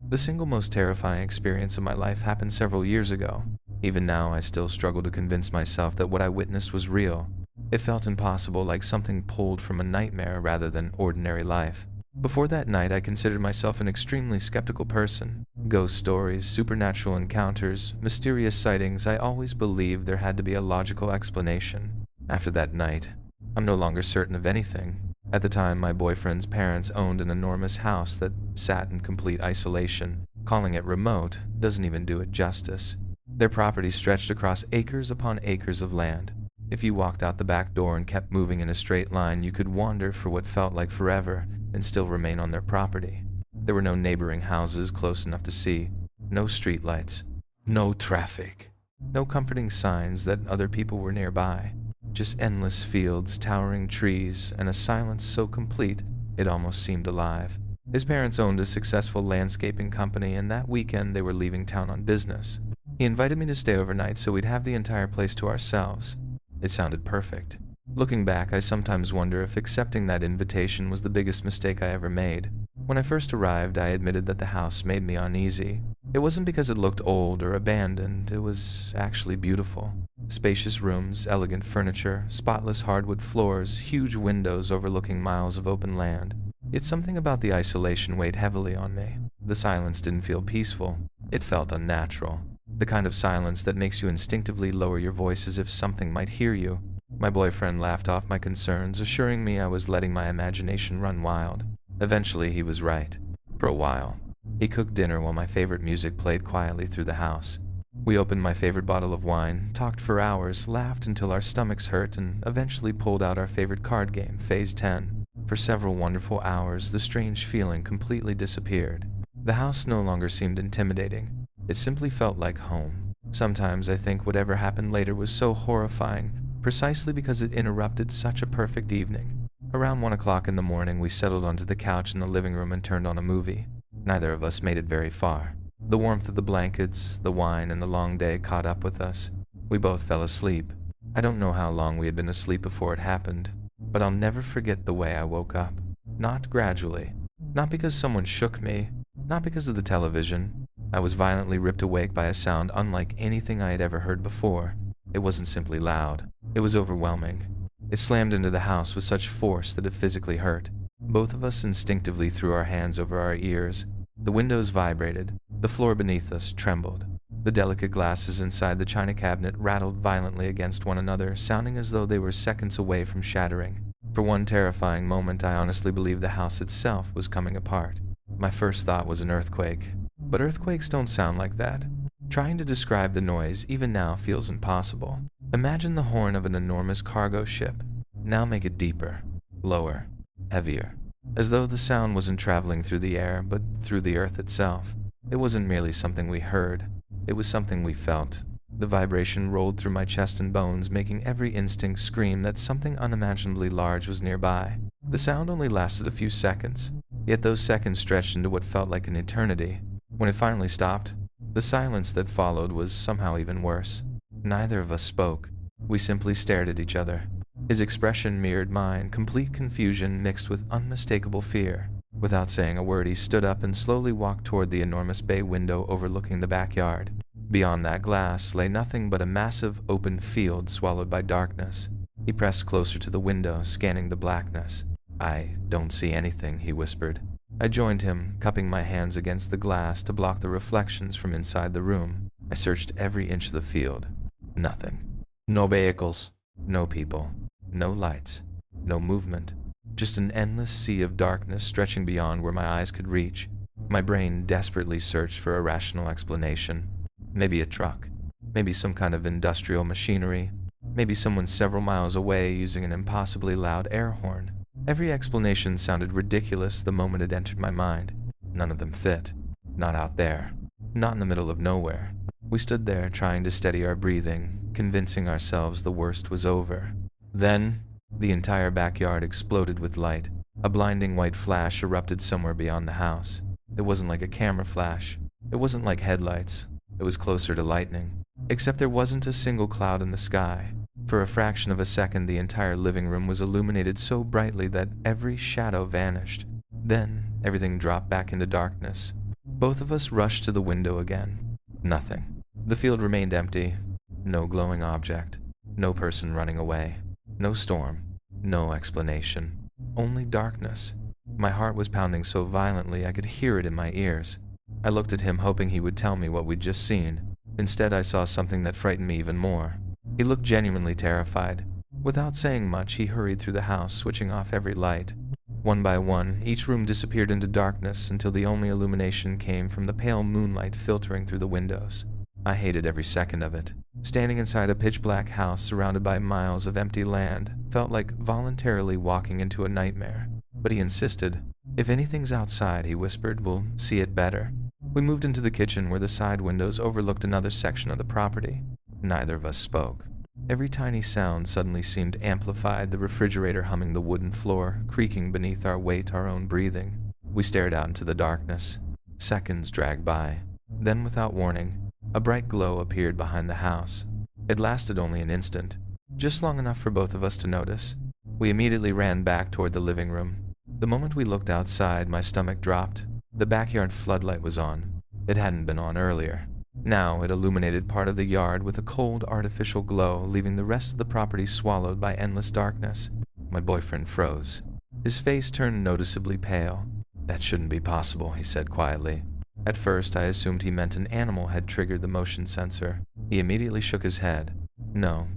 The single most terrifying experience of my life happened several years ago. Even now, I still struggle to convince myself that what I witnessed was real. It felt impossible, like something pulled from a nightmare rather than ordinary life. Before that night, I considered myself an extremely skeptical person. Ghost stories, supernatural encounters, mysterious sightings, I always believed there had to be a logical explanation. After that night, I'm no longer certain of anything. At the time, my boyfriend's parents owned an enormous house that sat in complete isolation. Calling it remote doesn't even do it justice. Their property stretched across acres upon acres of land. If you walked out the back door and kept moving in a straight line, you could wander for what felt like forever and still remain on their property. There were no neighboring houses close enough to see, no streetlights, no traffic, no comforting signs that other people were nearby. Just endless fields, towering trees, and a silence so complete it almost seemed alive. His parents owned a successful landscaping company, and that weekend they were leaving town on business. He invited me to stay overnight so we'd have the entire place to ourselves. It sounded perfect. Looking back, I sometimes wonder if accepting that invitation was the biggest mistake I ever made. When I first arrived, I admitted that the house made me uneasy. It wasn't because it looked old or abandoned, it was actually beautiful. Spacious rooms, elegant furniture, spotless hardwood floors, huge windows overlooking miles of open land. Yet something about the isolation weighed heavily on me. The silence didn't feel peaceful. It felt unnatural. The kind of silence that makes you instinctively lower your voice as if something might hear you. My boyfriend laughed off my concerns, assuring me I was letting my imagination run wild. Eventually, he was right. For a while. He cooked dinner while my favorite music played quietly through the house. We opened my favorite bottle of wine, talked for hours, laughed until our stomachs hurt, and eventually pulled out our favorite card game, Phase 10. For several wonderful hours, the strange feeling completely disappeared. The house no longer seemed intimidating. It simply felt like home. Sometimes I think whatever happened later was so horrifying, precisely because it interrupted such a perfect evening. Around 1 o'clock in the morning, we settled onto the couch in the living room and turned on a movie. Neither of us made it very far. The warmth of the blankets, the wine, and the long day caught up with us. We both fell asleep. I don't know how long we had been asleep before it happened, but I'll never forget the way I woke up. Not gradually. Not because someone shook me. Not because of the television. I was violently ripped awake by a sound unlike anything I had ever heard before. It wasn't simply loud. It was overwhelming. It slammed into the house with such force that it physically hurt. Both of us instinctively threw our hands over our ears. The windows vibrated. The floor beneath us trembled. The delicate glasses inside the china cabinet rattled violently against one another, sounding as though they were seconds away from shattering. For one terrifying moment, I honestly believed the house itself was coming apart. My first thought was an earthquake. But earthquakes don't sound like that. Trying to describe the noise, even now, feels impossible. Imagine the horn of an enormous cargo ship. Now make it deeper, lower, heavier. As though the sound wasn't traveling through the air, but through the earth itself. It wasn't merely something we heard. It was something we felt. The vibration rolled through my chest and bones, making every instinct scream that something unimaginably large was nearby. The sound only lasted a few seconds, yet those seconds stretched into what felt like an eternity. When it finally stopped, the silence that followed was somehow even worse. Neither of us spoke. We simply stared at each other. His expression mirrored mine, complete confusion mixed with unmistakable fear. Without saying a word, he stood up and slowly walked toward the enormous bay window overlooking the backyard. Beyond that glass lay nothing but a massive open field swallowed by darkness. He pressed closer to the window, scanning the blackness. "I don't see anything," he whispered. I joined him, cupping my hands against the glass to block the reflections from inside the room. I searched every inch of the field. Nothing. No vehicles. No people. No lights. No movement. Just an endless sea of darkness stretching beyond where my eyes could reach. My brain desperately searched for a rational explanation. Maybe a truck. Maybe some kind of industrial machinery. Maybe someone several miles away using an impossibly loud air horn. Every explanation sounded ridiculous the moment it entered my mind. None of them fit. Not out there. Not in the middle of nowhere. We stood there trying to steady our breathing, convincing ourselves the worst was over. Then, the entire backyard exploded with light. A blinding white flash erupted somewhere beyond the house. It wasn't like a camera flash. It wasn't like headlights. It was closer to lightning. Except there wasn't a single cloud in the sky. For a fraction of a second, the entire living room was illuminated so brightly that every shadow vanished. Then, everything dropped back into darkness. Both of us rushed to the window again. Nothing. The field remained empty. No glowing object. No person running away. No storm. No explanation. Only darkness. My heart was pounding so violently I could hear it in my ears. I looked at him hoping he would tell me what we'd just seen. Instead, I saw something that frightened me even more. He looked genuinely terrified. Without saying much, he hurried through the house, switching off every light. One by one, each room disappeared into darkness until the only illumination came from the pale moonlight filtering through the windows. I hated every second of it. Standing inside a pitch-black house surrounded by miles of empty land felt like voluntarily walking into a nightmare. But he insisted. "If anything's outside," he whispered, "we'll see it better." We moved into the kitchen where the side windows overlooked another section of the property. Neither of us spoke. Every tiny sound suddenly seemed amplified, the refrigerator humming, the wooden floor creaking beneath our weight, our own breathing. We stared out into the darkness. Seconds dragged by. Then, without warning, a bright glow appeared behind the house. It lasted only an instant, just long enough for both of us to notice. We immediately ran back toward the living room. The moment we looked outside, my stomach dropped. The backyard floodlight was on. It hadn't been on earlier. Now it illuminated part of the yard with a cold, artificial glow, leaving the rest of the property swallowed by endless darkness. My boyfriend froze. His face turned noticeably pale. "That shouldn't be possible," he said quietly. At first, I assumed he meant an animal had triggered the motion sensor. He immediately shook his head. No.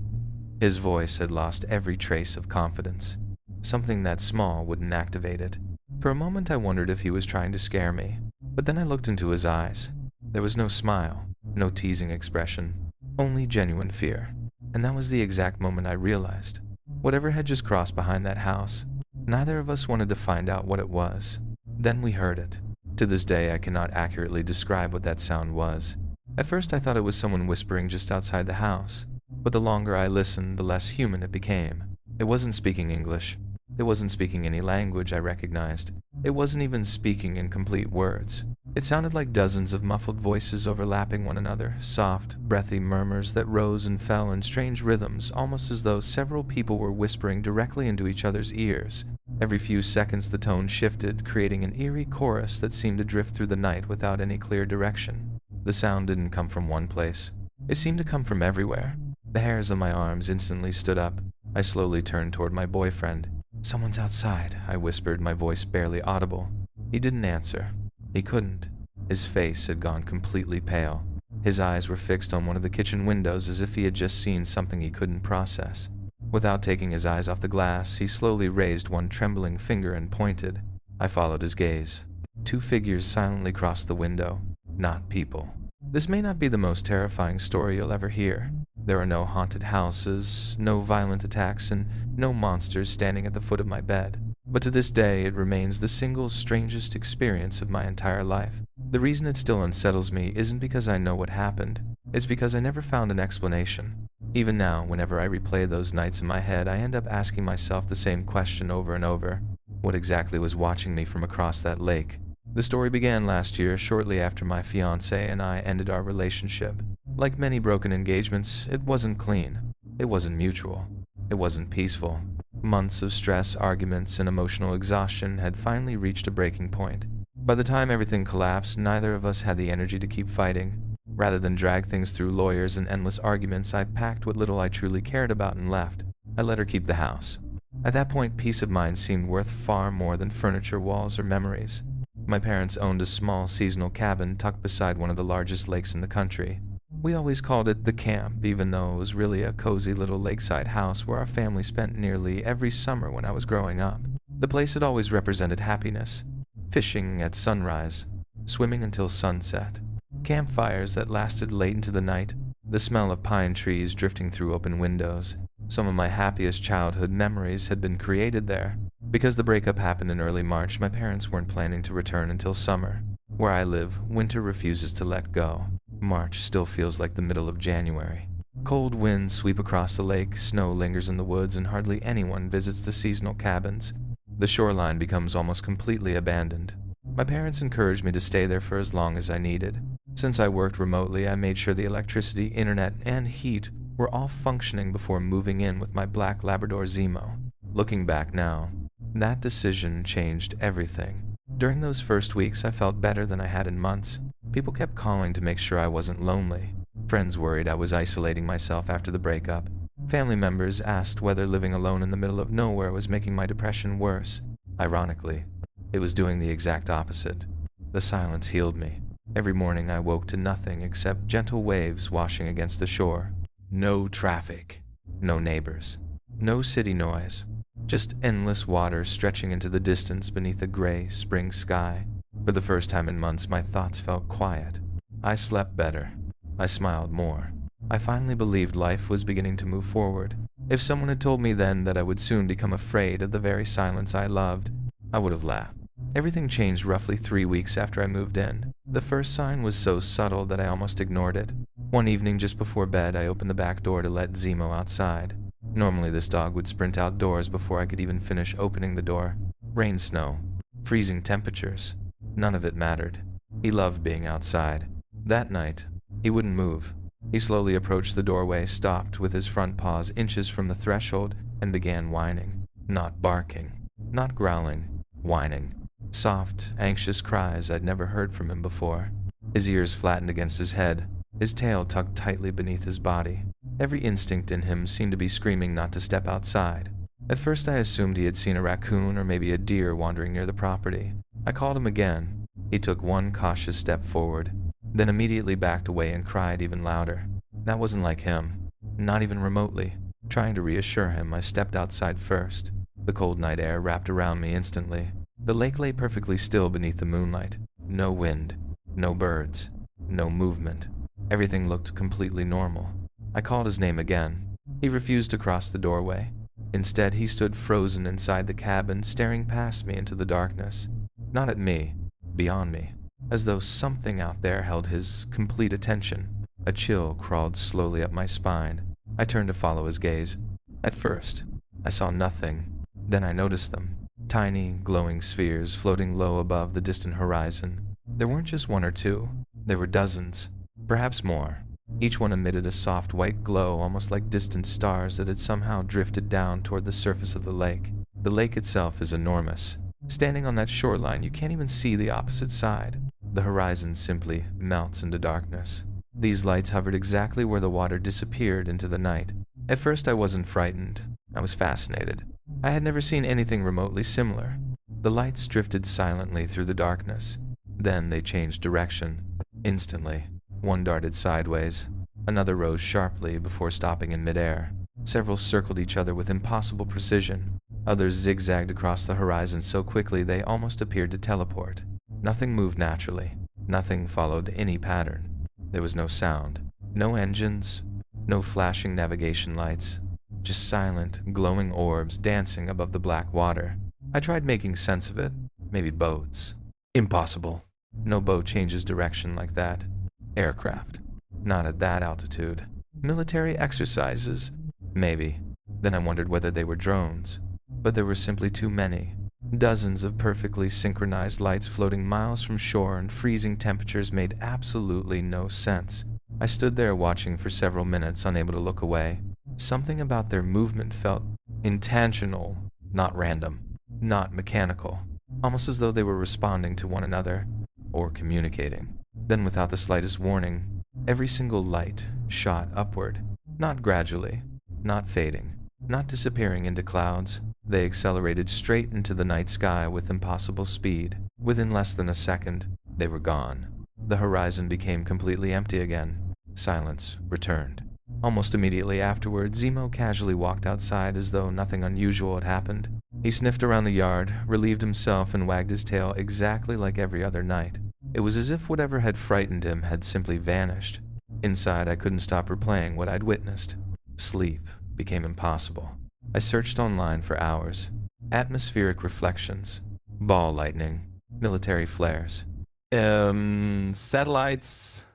His voice had lost every trace of confidence. Something that small wouldn't activate it. For a moment, I wondered if he was trying to scare me. But then I looked into his eyes. There was no smile, no teasing expression, only genuine fear. And that was the exact moment I realized. Whatever had just crossed behind that house, neither of us wanted to find out what it was. Then we heard it. To this day, I cannot accurately describe what that sound was. At first, I thought it was someone whispering just outside the house. But the longer I listened, the less human it became. It wasn't speaking English. It wasn't speaking any language I recognized. It wasn't even speaking in complete words. It sounded like dozens of muffled voices overlapping one another, soft, breathy murmurs that rose and fell in strange rhythms, almost as though several people were whispering directly into each other's ears. Every few seconds the tone shifted, creating an eerie chorus that seemed to drift through the night without any clear direction. The sound didn't come from one place. It seemed to come from everywhere. The hairs on my arms instantly stood up. I slowly turned toward my boyfriend. "Someone's outside," I whispered, my voice barely audible. He didn't answer. He couldn't. His face had gone completely pale. His eyes were fixed on one of the kitchen windows as if he had just seen something he couldn't process. Without taking his eyes off the glass, he slowly raised one trembling finger and pointed. I followed his gaze. Two figures silently crossed the window. Not people. This may not be the most terrifying story you'll ever hear. There are no haunted houses, no violent attacks, and no monsters standing at the foot of my bed. But to this day, it remains the single strangest experience of my entire life. The reason it still unsettles me isn't because I know what happened. It's because I never found an explanation. Even now, whenever I replay those nights in my head, I end up asking myself the same question over and over. What exactly was watching me from across that lake? The story began last year, shortly after my fiancé and I ended our relationship. Like many broken engagements, it wasn't clean. It wasn't mutual. It wasn't peaceful. Months of stress, arguments, and emotional exhaustion had finally reached a breaking point. By the time everything collapsed, neither of us had the energy to keep fighting. Rather than drag things through lawyers and endless arguments, I packed what little I truly cared about and left. I let her keep the house. At that point, peace of mind seemed worth far more than furniture, walls, or memories. My parents owned a small seasonal cabin tucked beside one of the largest lakes in the country. We always called it the camp, even though it was really a cozy little lakeside house where our family spent nearly every summer when I was growing up. The place had always represented happiness. Fishing at sunrise, swimming until sunset, campfires that lasted late into the night, the smell of pine trees drifting through open windows. Some of my happiest childhood memories had been created there. Because the breakup happened in early March, my parents weren't planning to return until summer. Where I live, winter refuses to let go. March still feels like the middle of January. Cold winds sweep across the lake, snow lingers in the woods, and hardly anyone visits the seasonal cabins. The shoreline becomes almost completely abandoned. My parents encouraged me to stay there for as long as I needed. Since I worked remotely, I made sure the electricity, internet, and heat were all functioning before moving in with my black Labrador Zemo. Looking back now, that decision changed everything. During those first weeks, I felt better than I had in months. People kept calling to make sure I wasn't lonely. Friends worried I was isolating myself after the breakup. Family members asked whether living alone in the middle of nowhere was making my depression worse. Ironically, it was doing the exact opposite. The silence healed me. Every morning I woke to nothing except gentle waves washing against the shore. No traffic, no neighbors, no city noise, just endless water stretching into the distance beneath a gray spring sky. For the first time in months, my thoughts felt quiet. I slept better. I smiled more. I finally believed life was beginning to move forward. If someone had told me then that I would soon become afraid of the very silence I loved, I would have laughed. Everything changed roughly 3 weeks after I moved in. The first sign was so subtle that I almost ignored it. One evening just before bed, I opened the back door to let Zemo outside. Normally this dog would sprint outdoors before I could even finish opening the door. Rain, snow, freezing temperatures. None of it mattered. He loved being outside. That night, he wouldn't move. He slowly approached the doorway, stopped with his front paws inches from the threshold, and began whining. Not barking, not growling, whining. Soft, anxious cries I'd never heard from him before. His ears flattened against his head, his tail tucked tightly beneath his body. Every instinct in him seemed to be screaming not to step outside. At first I assumed he had seen a raccoon or maybe a deer wandering near the property. I called him again. He took one cautious step forward, then immediately backed away and cried even louder. That wasn't like him, not even remotely. Trying to reassure him, I stepped outside first. The cold night air wrapped around me instantly. The lake lay perfectly still beneath the moonlight. No wind, no birds, no movement. Everything looked completely normal. I called his name again. He refused to cross the doorway. Instead, he stood frozen inside the cabin, staring past me into the darkness. Not at me, beyond me, as though something out there held his complete attention. A chill crawled slowly up my spine. I turned to follow his gaze. At first, I saw nothing. Then I noticed them. Tiny, glowing spheres floating low above the distant horizon. There weren't just one or two. There were dozens, perhaps more. Each one emitted a soft white glow, almost like distant stars that had somehow drifted down toward the surface of the lake. The lake itself is enormous. Standing on that shoreline, you can't even see the opposite side. The horizon simply melts into darkness. These lights hovered exactly where the water disappeared into the night. At first I wasn't frightened. I was fascinated. I had never seen anything remotely similar. The lights drifted silently through the darkness. Then they changed direction. Instantly, one darted sideways. Another rose sharply before stopping in midair. Several circled each other with impossible precision. Others zigzagged across the horizon so quickly they almost appeared to teleport. Nothing moved naturally. Nothing followed any pattern. There was no sound, no engines, no flashing navigation lights. Just silent, glowing orbs dancing above the black water. I tried making sense of it. Maybe boats. Impossible. No boat changes direction like that. Aircraft. Not at that altitude. Military exercises. Maybe. Then I wondered whether they were drones. But there were simply too many. Dozens of perfectly synchronized lights floating miles from shore, and freezing temperatures made absolutely no sense. I stood there watching for several minutes, unable to look away. Something about their movement felt intentional, not random, not mechanical, almost as though they were responding to one another, or communicating. Then, without the slightest warning, every single light shot upward, not gradually, not fading, not disappearing into clouds. They accelerated straight into the night sky with impossible speed. Within less than a second, they were gone. The horizon became completely empty again. Silence returned. Almost immediately afterward, Zemo casually walked outside as though nothing unusual had happened. He sniffed around the yard, relieved himself, and wagged his tail exactly like every other night. It was as if whatever had frightened him had simply vanished. Inside, I couldn't stop replaying what I'd witnessed. Sleep became impossible. I searched online for hours. Atmospheric reflections, ball lightning, military flares. Satellites,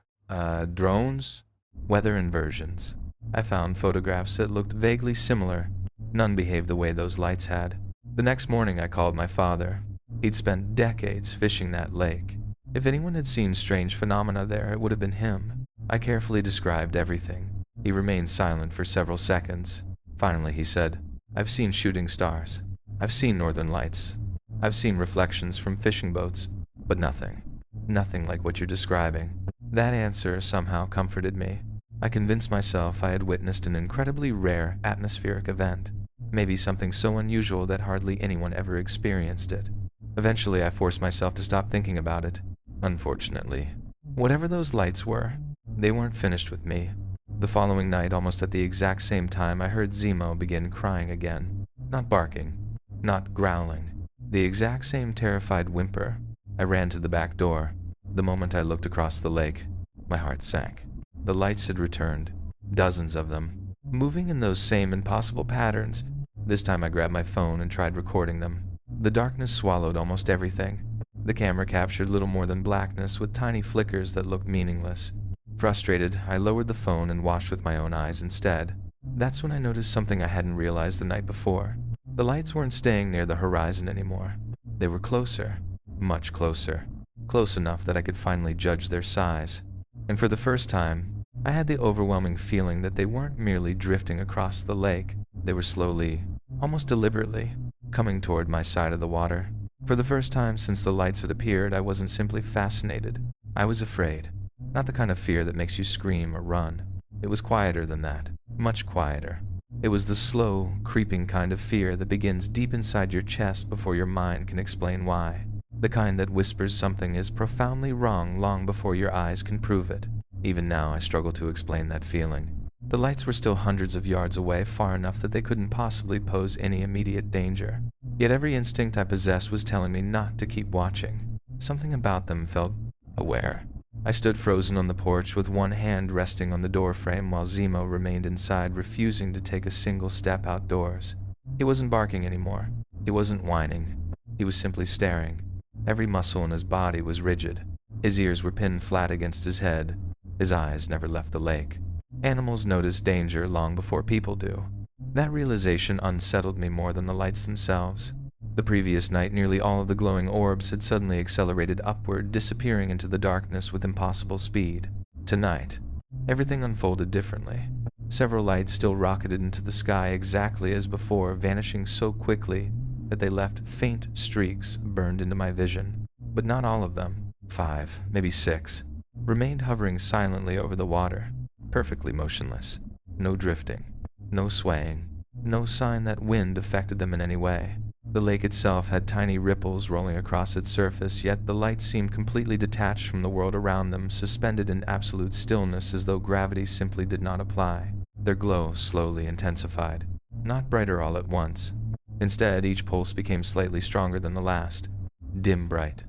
drones, weather inversions. I found photographs that looked vaguely similar. None behaved the way those lights had. The next morning I called my father. He'd spent decades fishing that lake. If anyone had seen strange phenomena there, it would have been him. I carefully described everything. He remained silent for several seconds. Finally he said, "I've seen shooting stars. I've seen northern lights. I've seen reflections from fishing boats, but nothing like what you're describing. That answer somehow comforted me. I convinced myself I had witnessed an incredibly rare atmospheric event, maybe something so unusual that hardly anyone ever experienced it. Eventually, I forced myself to stop thinking about it. Unfortunately, whatever those lights were, they weren't finished with me. The following night, almost at the exact same time, I heard Zemo begin crying again. Not barking, not growling. The exact same terrified whimper. I ran to the back door. The moment I looked across the lake, my heart sank. The lights had returned, dozens of them, moving in those same impossible patterns. This time I grabbed my phone and tried recording them. The darkness swallowed almost everything. The camera captured little more than blackness with tiny flickers that looked meaningless. Frustrated, I lowered the phone and watched with my own eyes instead. That's when I noticed something I hadn't realized the night before. The lights weren't staying near the horizon anymore. They were closer, much closer, close enough that I could finally judge their size. And for the first time, I had the overwhelming feeling that they weren't merely drifting across the lake. They were slowly, almost deliberately, coming toward my side of the water. For the first time since the lights had appeared, I wasn't simply fascinated. I was afraid. Not the kind of fear that makes you scream or run. It was quieter than that, much quieter. It was the slow, creeping kind of fear that begins deep inside your chest before your mind can explain why. The kind that whispers something is profoundly wrong long before your eyes can prove it. Even now, I struggle to explain that feeling. The lights were still hundreds of yards away, far enough that they couldn't possibly pose any immediate danger. Yet every instinct I possessed was telling me not to keep watching. Something about them felt aware. I stood frozen on the porch with one hand resting on the doorframe while Zemo remained inside, refusing to take a single step outdoors. He wasn't barking anymore. He wasn't whining. He was simply staring. Every muscle in his body was rigid. His ears were pinned flat against his head. His eyes never left the lake. Animals notice danger long before people do. That realization unsettled me more than the lights themselves. The previous night, nearly all of the glowing orbs had suddenly accelerated upward, disappearing into the darkness with impossible speed. Tonight, everything unfolded differently. Several lights still rocketed into the sky exactly as before, vanishing so quickly that they left faint streaks burned into my vision. But not all of them, 5, maybe 6, remained hovering silently over the water, perfectly motionless. No drifting, no swaying, no sign that wind affected them in any way. The lake itself had tiny ripples rolling across its surface, yet the lights seemed completely detached from the world around them, suspended in absolute stillness as though gravity simply did not apply. Their glow slowly intensified, not brighter all at once. Instead, each pulse became slightly stronger than the last. Dim bright,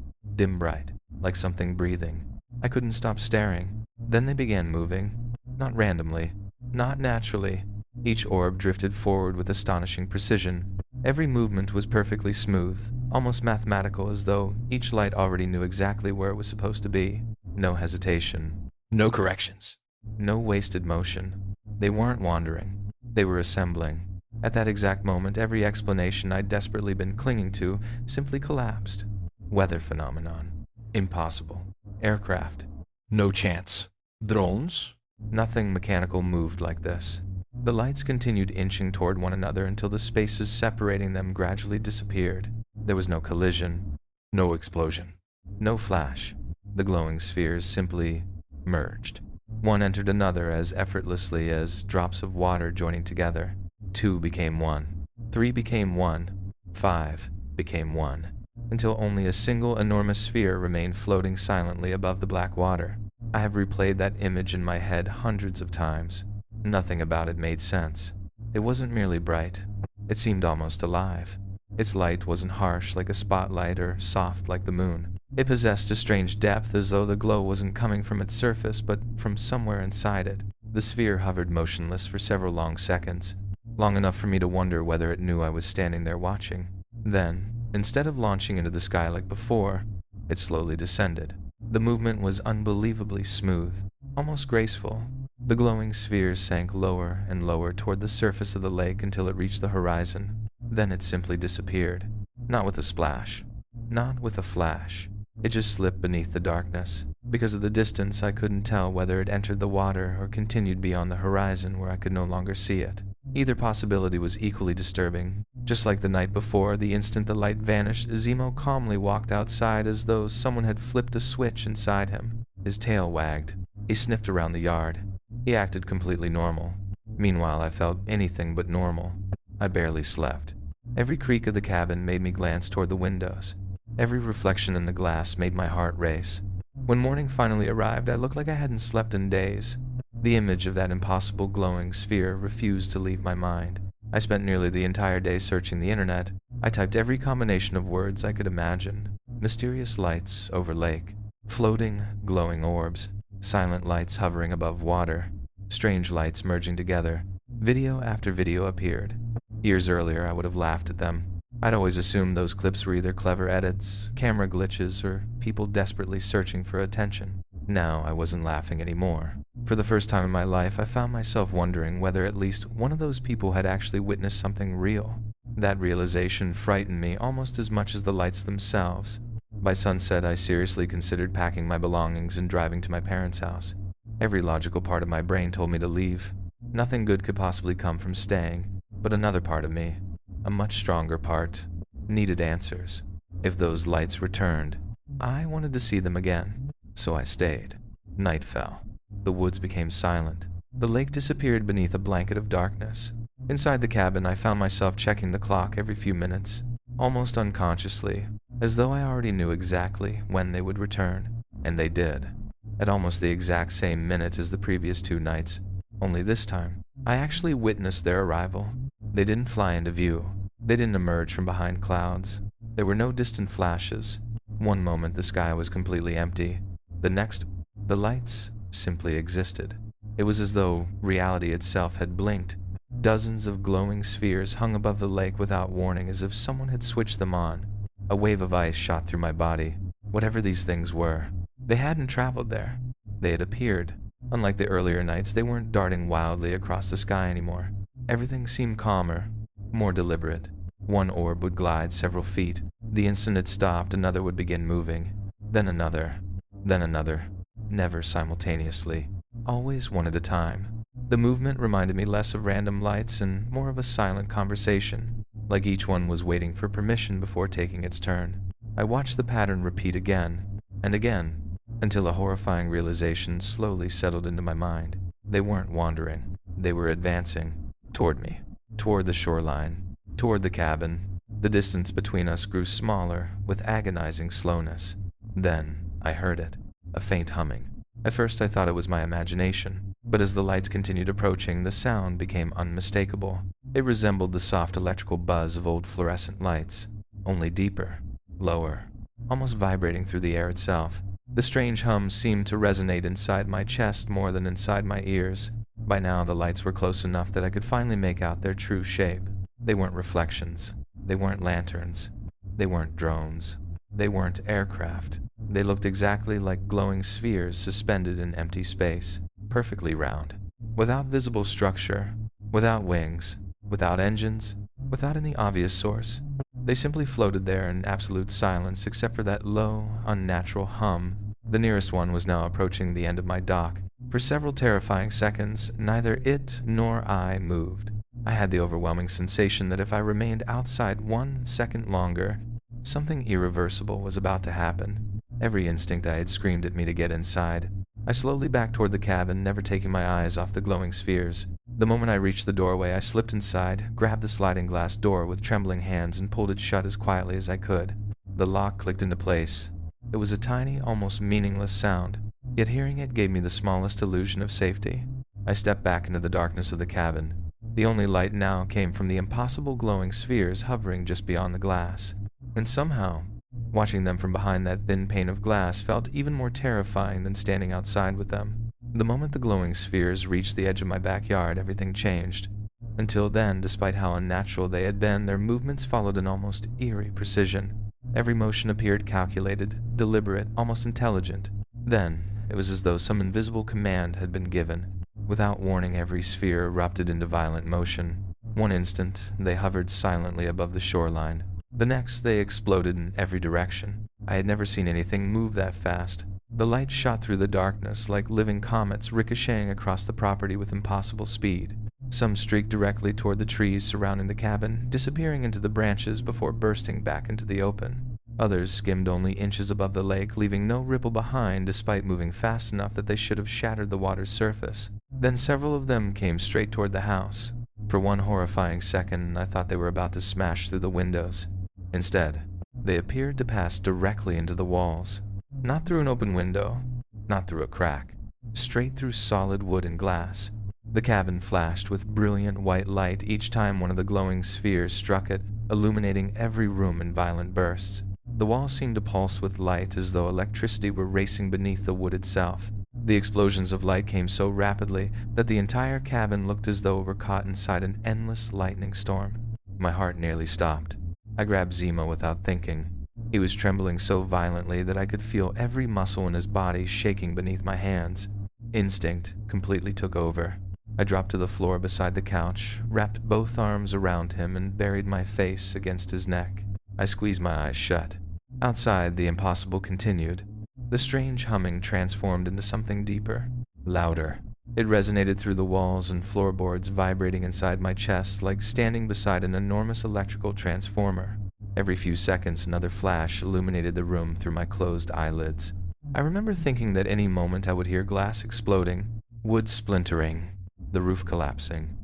like something breathing. I couldn't stop staring. Then they began moving, not randomly, not naturally. Each orb drifted forward with astonishing precision. Every movement was perfectly smooth, almost mathematical, as though each light already knew exactly where it was supposed to be. No hesitation. No corrections. No wasted motion. They weren't wandering. They were assembling. At that exact moment, every explanation I'd desperately been clinging to simply collapsed. Weather phenomenon. Impossible. Aircraft. No chance. Drones? Nothing mechanical moved like this. The lights continued inching toward one another until the spaces separating them gradually disappeared. There was no collision, no explosion, no flash. The glowing spheres simply merged. One entered another as effortlessly as drops of water joining together. 2 became 1. 3 became 1. 5 became 1. Until only a single enormous sphere remained floating silently above the black water. I have replayed that image in my head hundreds of times. Nothing about it made sense. It wasn't merely bright. It seemed almost alive. Its light wasn't harsh like a spotlight or soft like the moon. It possessed a strange depth, as though the glow wasn't coming from its surface but from somewhere inside it. The sphere hovered motionless for several long seconds, long enough for me to wonder whether it knew I was standing there watching. Then, instead of launching into the sky like before, it slowly descended. The movement was unbelievably smooth, almost graceful. The glowing spheres sank lower and lower toward the surface of the lake until it reached the horizon. Then it simply disappeared. Not with a splash. Not with a flash. It just slipped beneath the darkness. Because of the distance, I couldn't tell whether it entered the water or continued beyond the horizon where I could no longer see it. Either possibility was equally disturbing, Just like the night before, the instant the light vanished, Zemo calmly walked outside as though someone had flipped a switch inside him. His tail wagged. He sniffed around the yard. He acted completely normal. Meanwhile, I felt anything but normal. I barely slept. Every creak of the cabin made me glance toward the windows. Every reflection in the glass made my heart race. When morning finally arrived, I looked like I hadn't slept in days. The image of that impossible glowing sphere refused to leave my mind. I spent nearly the entire day searching the internet. I typed every combination of words I could imagine. Mysterious lights over lake. Floating, glowing orbs. Silent lights hovering above water. Strange lights merging together. Video after video appeared. Years earlier, I would have laughed at them. I'd always assumed those clips were either clever edits, camera glitches, or people desperately searching for attention. Now I wasn't laughing anymore. For the first time in my life, I found myself wondering whether at least one of those people had actually witnessed something real. That realization frightened me almost as much as the lights themselves. By sunset, I seriously considered packing my belongings and driving to my parents' house. Every logical part of my brain told me to leave. Nothing good could possibly come from staying, but another part of me, a much stronger part, needed answers. If those lights returned, I wanted to see them again, so I stayed. Night fell. The woods became silent. The lake disappeared beneath a blanket of darkness. Inside the cabin, I found myself checking the clock every few minutes, almost unconsciously, as though I already knew exactly when they would return. And they did, at almost the exact same minute as the previous 2 nights. Only this time, I actually witnessed their arrival. They didn't fly into view. They didn't emerge from behind clouds. There were no distant flashes. One moment the sky was completely empty. The next, the lights simply existed. It was as though reality itself had blinked. Dozens of glowing spheres hung above the lake without warning, as if someone had switched them on. A wave of ice shot through my body. Whatever these things were, they hadn't traveled there. They had appeared. Unlike the earlier nights, they weren't darting wildly across the sky anymore. Everything seemed calmer, more deliberate. One orb would glide several feet. The instant it stopped, another would begin moving. Then another. Never simultaneously. Always one at a time. The movement reminded me less of random lights and more of a silent conversation, like each one was waiting for permission before taking its turn. I watched the pattern repeat again and again, until a horrifying realization slowly settled into my mind. They weren't wandering. They were advancing. Toward me. Toward the shoreline. Toward the cabin. The distance between us grew smaller with agonizing slowness. Then I heard it. A faint humming. At first I thought it was my imagination, but as the lights continued approaching, the sound became unmistakable. It resembled the soft electrical buzz of old fluorescent lights, only deeper, lower, almost vibrating through the air itself. The strange hum seemed to resonate inside my chest more than inside my ears. By now, the lights were close enough that I could finally make out their true shape. They weren't reflections. They weren't lanterns. They weren't drones. They weren't aircraft. They looked exactly like glowing spheres suspended in empty space, perfectly round, without visible structure, without wings, without engines, without any obvious source. They simply floated there in absolute silence except for that low, unnatural hum. The nearest one was now approaching the end of my dock. For several terrifying seconds, neither it nor I moved. I had the overwhelming sensation that if I remained outside 1 second longer, something irreversible was about to happen. Every instinct I had screamed at me to get inside. I slowly backed toward the cabin, never taking my eyes off the glowing spheres. The moment I reached the doorway, I slipped inside, grabbed the sliding glass door with trembling hands, and pulled it shut as quietly as I could. The lock clicked into place. It was a tiny, almost meaningless sound, yet hearing it gave me the smallest illusion of safety. I stepped back into the darkness of the cabin. The only light now came from the impossible glowing spheres hovering just beyond the glass. And somehow, watching them from behind that thin pane of glass felt even more terrifying than standing outside with them. The moment the glowing spheres reached the edge of my backyard, everything changed. Until then, despite how unnatural they had been, their movements followed an almost eerie precision. Every motion appeared calculated, deliberate, almost intelligent. Then, it was as though some invisible command had been given. Without warning, every sphere erupted into violent motion. One instant, they hovered silently above the shoreline. The next, they exploded in every direction. I had never seen anything move that fast. The light shot through the darkness like living comets ricocheting across the property with impossible speed. Some streaked directly toward the trees surrounding the cabin, disappearing into the branches before bursting back into the open. Others skimmed only inches above the lake, leaving no ripple behind despite moving fast enough that they should have shattered the water's surface. Then several of them came straight toward the house. For one horrifying second, I thought they were about to smash through the windows. Instead, they appeared to pass directly into the walls. Not through an open window, not through a crack, straight through solid wood and glass. The cabin flashed with brilliant white light each time one of the glowing spheres struck it, illuminating every room in violent bursts. The walls seemed to pulse with light as though electricity were racing beneath the wood itself. The explosions of light came so rapidly that the entire cabin looked as though it were caught inside an endless lightning storm. My heart nearly stopped. I grabbed Zemo without thinking. He was trembling so violently that I could feel every muscle in his body shaking beneath my hands. Instinct completely took over. I dropped to the floor beside the couch, wrapped both arms around him, and buried my face against his neck. I squeezed my eyes shut. Outside, the impossible continued. The strange humming transformed into something deeper, louder. It resonated through the walls and floorboards, vibrating inside my chest like standing beside an enormous electrical transformer. Every few seconds, another flash illuminated the room through my closed eyelids. I remember thinking that any moment I would hear glass exploding, wood splintering, the roof collapsing.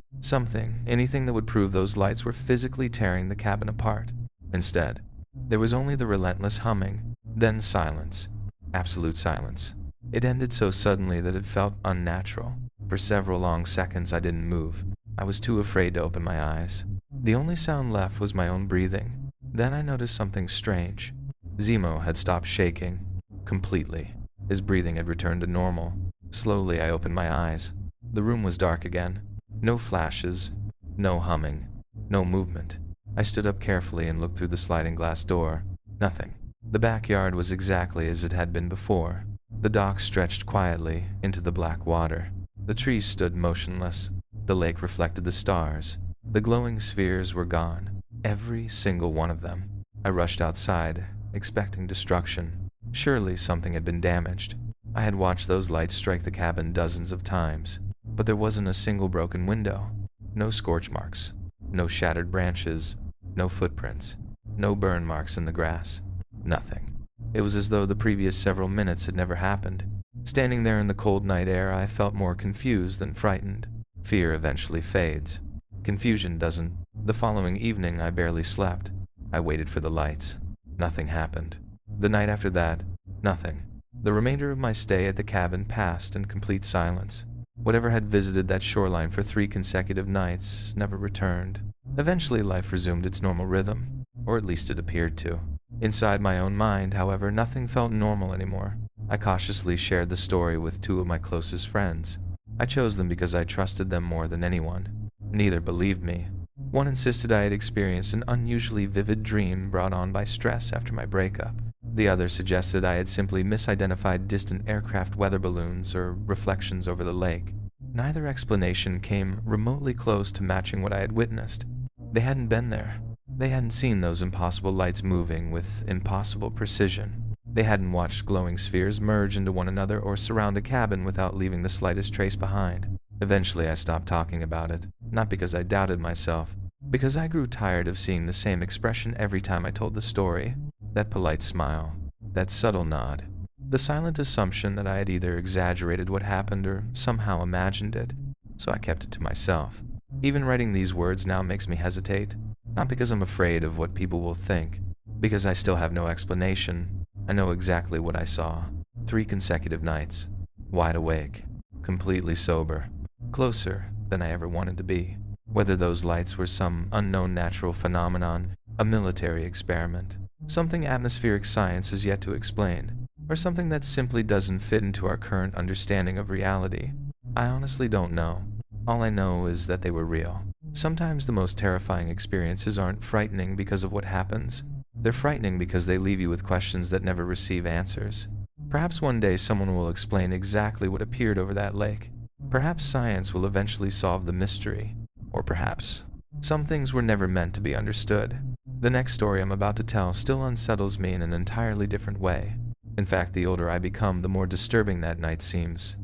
Anything that would prove those lights were physically tearing the cabin apart. Instead, there was only the relentless humming, then silence. Absolute silence. It ended so suddenly that it felt unnatural. For several long seconds I didn't move. I was too afraid to open my eyes. The only sound left was my own breathing. Then I noticed something strange. Zemo had stopped shaking. Completely. His breathing had returned to normal. Slowly I opened my eyes. The room was dark again. No flashes. No humming. No movement. I stood up carefully and looked through the sliding glass door. Nothing. The backyard was exactly as it had been before. The dock stretched quietly into the black water. The trees stood motionless. The lake reflected the stars. The glowing spheres were gone. Every single one of them. I rushed outside, expecting destruction. Surely something had been damaged. I had watched those lights strike the cabin dozens of times, but there wasn't a single broken window. No scorch marks. No shattered branches. No footprints. No burn marks in the grass. Nothing. It was as though the previous several minutes had never happened. Standing there in the cold night air, I felt more confused than frightened. Fear eventually fades. Confusion doesn't. The following evening, I barely slept. I waited for the lights. Nothing happened. The night after that, nothing. The remainder of my stay at the cabin passed in complete silence. Whatever had visited that shoreline for 3 consecutive nights never returned. Eventually, life resumed its normal rhythm, or at least it appeared to. Inside my own mind, however, nothing felt normal anymore. I cautiously shared the story with 2 of my closest friends. I chose them because I trusted them more than anyone. Neither believed me. One insisted I had experienced an unusually vivid dream brought on by stress after my breakup. The other suggested I had simply misidentified distant aircraft weather balloons or reflections over the lake. Neither explanation came remotely close to matching what I had witnessed. They hadn't been there. They hadn't seen those impossible lights moving with impossible precision. They hadn't watched glowing spheres merge into one another or surround a cabin without leaving the slightest trace behind. Eventually, I stopped talking about it, not because I doubted myself, because I grew tired of seeing the same expression every time I told the story. That polite smile, that subtle nod, the silent assumption that I had either exaggerated what happened or somehow imagined it, so I kept it to myself. Even writing these words now makes me hesitate, not because I'm afraid of what people will think, because I still have no explanation. I know exactly what I saw. 3 consecutive nights, wide awake, completely sober, closer than I ever wanted to be. Whether those lights were some unknown natural phenomenon, a military experiment, something atmospheric science has yet to explain, or something that simply doesn't fit into our current understanding of reality, I honestly don't know. All I know is that they were real. Sometimes the most terrifying experiences aren't frightening because of what happens. They're frightening because they leave you with questions that never receive answers. Perhaps one day someone will explain exactly what appeared over that lake. Perhaps science will eventually solve the mystery. Or perhaps some things were never meant to be understood. The next story I'm about to tell still unsettles me in an entirely different way. In fact, the older I become, the more disturbing that night seems.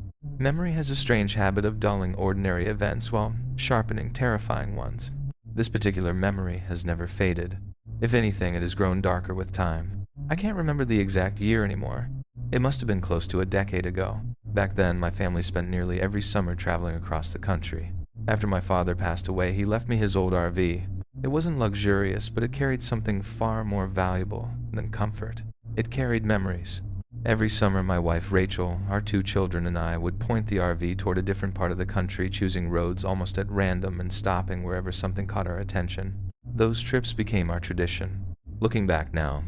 Memory has a strange habit of dulling ordinary events while sharpening terrifying ones. This particular memory has never faded. If anything, it has grown darker with time. I can't remember the exact year anymore. It must have been close to a decade ago. Back then, my family spent nearly every summer traveling across the country. After my father passed away, he left me his old RV. It wasn't luxurious, but it carried something far more valuable than comfort. It carried memories. Every summer, my wife Rachel, our 2 children, and I would point the RV toward a different part of the country, choosing roads almost at random and stopping wherever something caught our attention. Those trips became our tradition. Looking back now,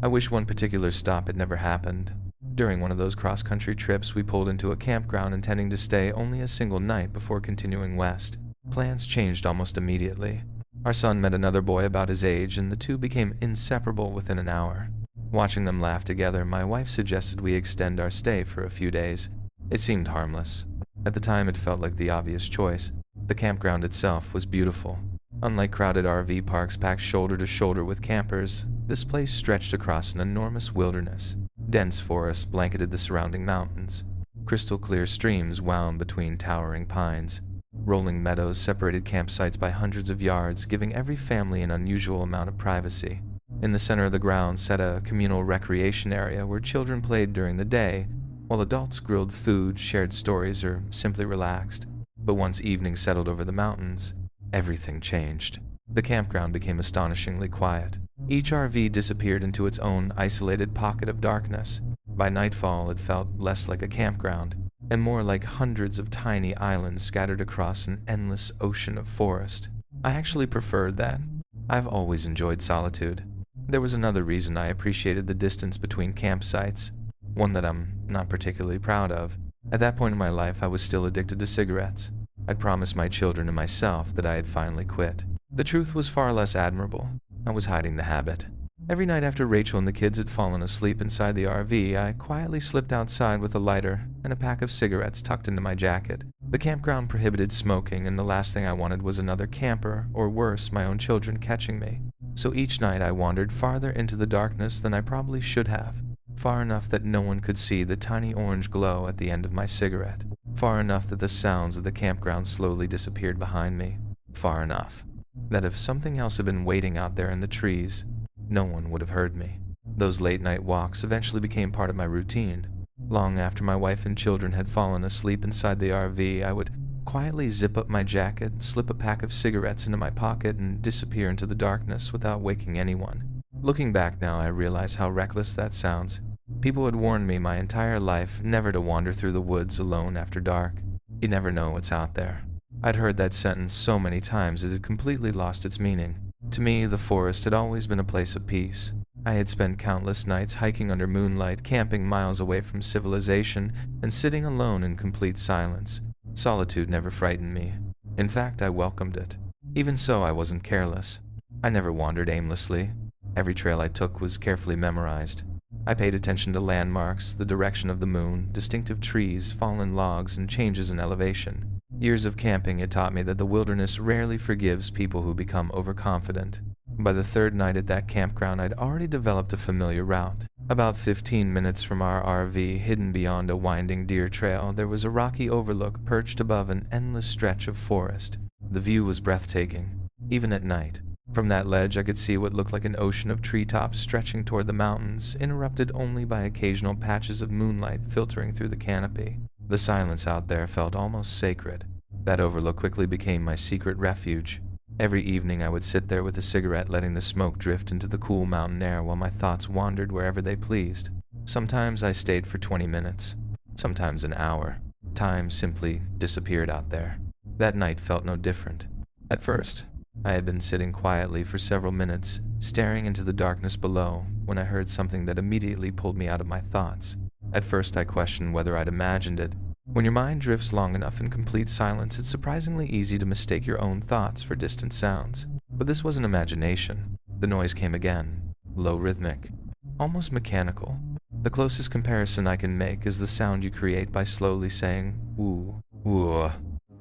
I wish one particular stop had never happened. During one of those cross-country trips, we pulled into a campground intending to stay only a single night before continuing west. Plans changed almost immediately. Our son met another boy about his age, and the two became inseparable within an hour. Watching them laugh together, my wife suggested we extend our stay for a few days. It seemed harmless. At the time, it felt like the obvious choice. The campground itself was beautiful. Unlike crowded RV parks packed shoulder to shoulder with campers, this place stretched across an enormous wilderness. Dense forests blanketed the surrounding mountains. Crystal clear streams wound between towering pines. Rolling meadows separated campsites by hundreds of yards, giving every family an unusual amount of privacy. In the center of the grounds sat a communal recreation area where children played during the day, while adults grilled food, shared stories, or simply relaxed. But once evening settled over the mountains, everything changed. The campground became astonishingly quiet. Each RV disappeared into its own isolated pocket of darkness. By nightfall, it felt less like a campground, and more like hundreds of tiny islands scattered across an endless ocean of forest. I actually preferred that. I've always enjoyed solitude. There was another reason I appreciated the distance between campsites, one that I'm not particularly proud of. At that point in my life, I was still addicted to cigarettes. I'd promised my children and myself that I had finally quit. The truth was far less admirable. I was hiding the habit. Every night after Rachel and the kids had fallen asleep inside the RV, I quietly slipped outside with a lighter and a pack of cigarettes tucked into my jacket. The campground prohibited smoking, and the last thing I wanted was another camper, or worse, my own children catching me. So each night I wandered farther into the darkness than I probably should have, far enough that no one could see the tiny orange glow at the end of my cigarette, far enough that the sounds of the campground slowly disappeared behind me, far enough that if something else had been waiting out there in the trees, no one would have heard me. Those late-night walks eventually became part of my routine. Long after my wife and children had fallen asleep inside the RV, I would quietly zip up my jacket, slip a pack of cigarettes into my pocket, and disappear into the darkness without waking anyone. Looking back now, I realize how reckless that sounds. People had warned me my entire life never to wander through the woods alone after dark. You never know what's out there. I'd heard that sentence so many times it had completely lost its meaning. To me, the forest had always been a place of peace. I had spent countless nights hiking under moonlight, camping miles away from civilization, and sitting alone in complete silence. Solitude never frightened me. In fact, I welcomed it. Even so, I wasn't careless. I never wandered aimlessly. Every trail I took was carefully memorized. I paid attention to landmarks, the direction of the moon, distinctive trees, fallen logs, and changes in elevation. Years of camping had taught me that the wilderness rarely forgives people who become overconfident. By the third night at that campground, I'd already developed a familiar route. About 15 minutes from our RV, hidden beyond a winding deer trail, there was a rocky overlook perched above an endless stretch of forest. The view was breathtaking, even at night. From that ledge, I could see what looked like an ocean of treetops stretching toward the mountains, interrupted only by occasional patches of moonlight filtering through the canopy. The silence out there felt almost sacred. That overlook quickly became my secret refuge. Every evening I would sit there with a cigarette, letting the smoke drift into the cool mountain air while my thoughts wandered wherever they pleased. Sometimes I stayed for 20 minutes, sometimes an hour. Time simply disappeared out there. That night felt no different. At first, I had been sitting quietly for several minutes, staring into the darkness below, when I heard something that immediately pulled me out of my thoughts. At first I questioned whether I'd imagined it. When your mind drifts long enough in complete silence, it's surprisingly easy to mistake your own thoughts for distant sounds. But this wasn't imagination. The noise came again, low rhythmic, almost mechanical. The closest comparison I can make is the sound you create by slowly saying woo, woo,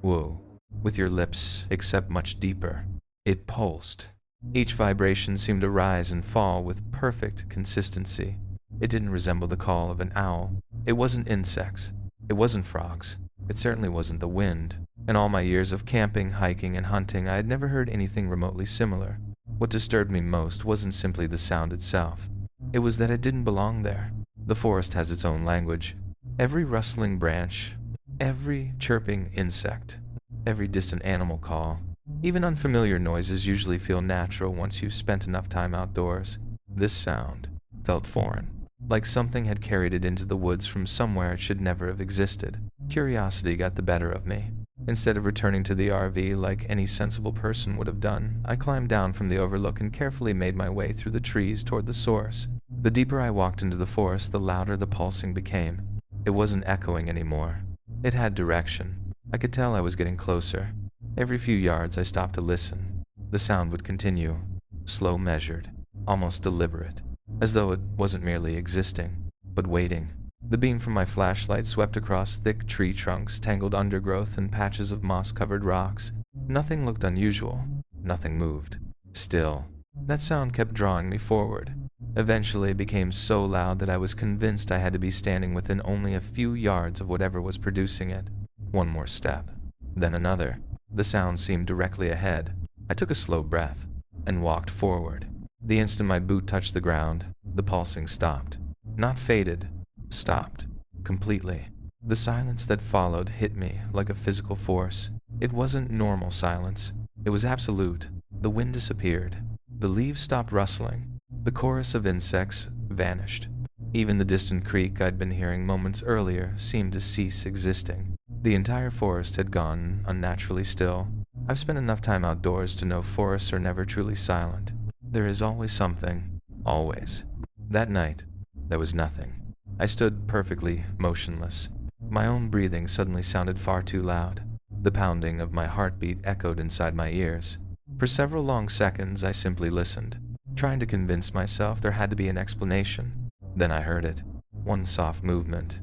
woo, with your lips, except much deeper. It pulsed. Each vibration seemed to rise and fall with perfect consistency. It didn't resemble the call of an owl. It wasn't insects. It wasn't frogs. It certainly wasn't the wind. In all my years of camping, hiking, and hunting, I had never heard anything remotely similar. What disturbed me most wasn't simply the sound itself. It was that it didn't belong there. The forest has its own language. Every rustling branch, every chirping insect, every distant animal call, even unfamiliar noises usually feel natural once you've spent enough time outdoors. This sound felt foreign, like something had carried it into the woods from somewhere it should never have existed. Curiosity got the better of me. Instead of returning to the RV like any sensible person would have done, I climbed down from the overlook and carefully made my way through the trees toward the source. The deeper I walked into the forest, the louder the pulsing became. It wasn't echoing anymore. It had direction. I could tell I was getting closer. Every few yards I stopped to listen. The sound would continue, slow, measured, almost deliberate, as though it wasn't merely existing, but waiting. The beam from my flashlight swept across thick tree trunks, tangled undergrowth, and patches of moss-covered rocks. Nothing looked unusual. Nothing moved. Still, that sound kept drawing me forward. Eventually, it became so loud that I was convinced I had to be standing within only a few yards of whatever was producing it. One more step, then another. The sound seemed directly ahead. I took a slow breath and walked forward. The instant my boot touched the ground, the pulsing stopped. Not faded, stopped. Completely. The silence that followed hit me like a physical force. It wasn't normal silence. It was absolute. The wind disappeared. The leaves stopped rustling. The chorus of insects vanished. Even the distant creak I'd been hearing moments earlier seemed to cease existing. The entire forest had gone unnaturally still. I've spent enough time outdoors to know forests are never truly silent. There is always something. Always. That night, there was nothing. I stood perfectly motionless. My own breathing suddenly sounded far too loud. The pounding of my heartbeat echoed inside my ears. For several long seconds, I simply listened, trying to convince myself there had to be an explanation. Then I heard it. One soft movement.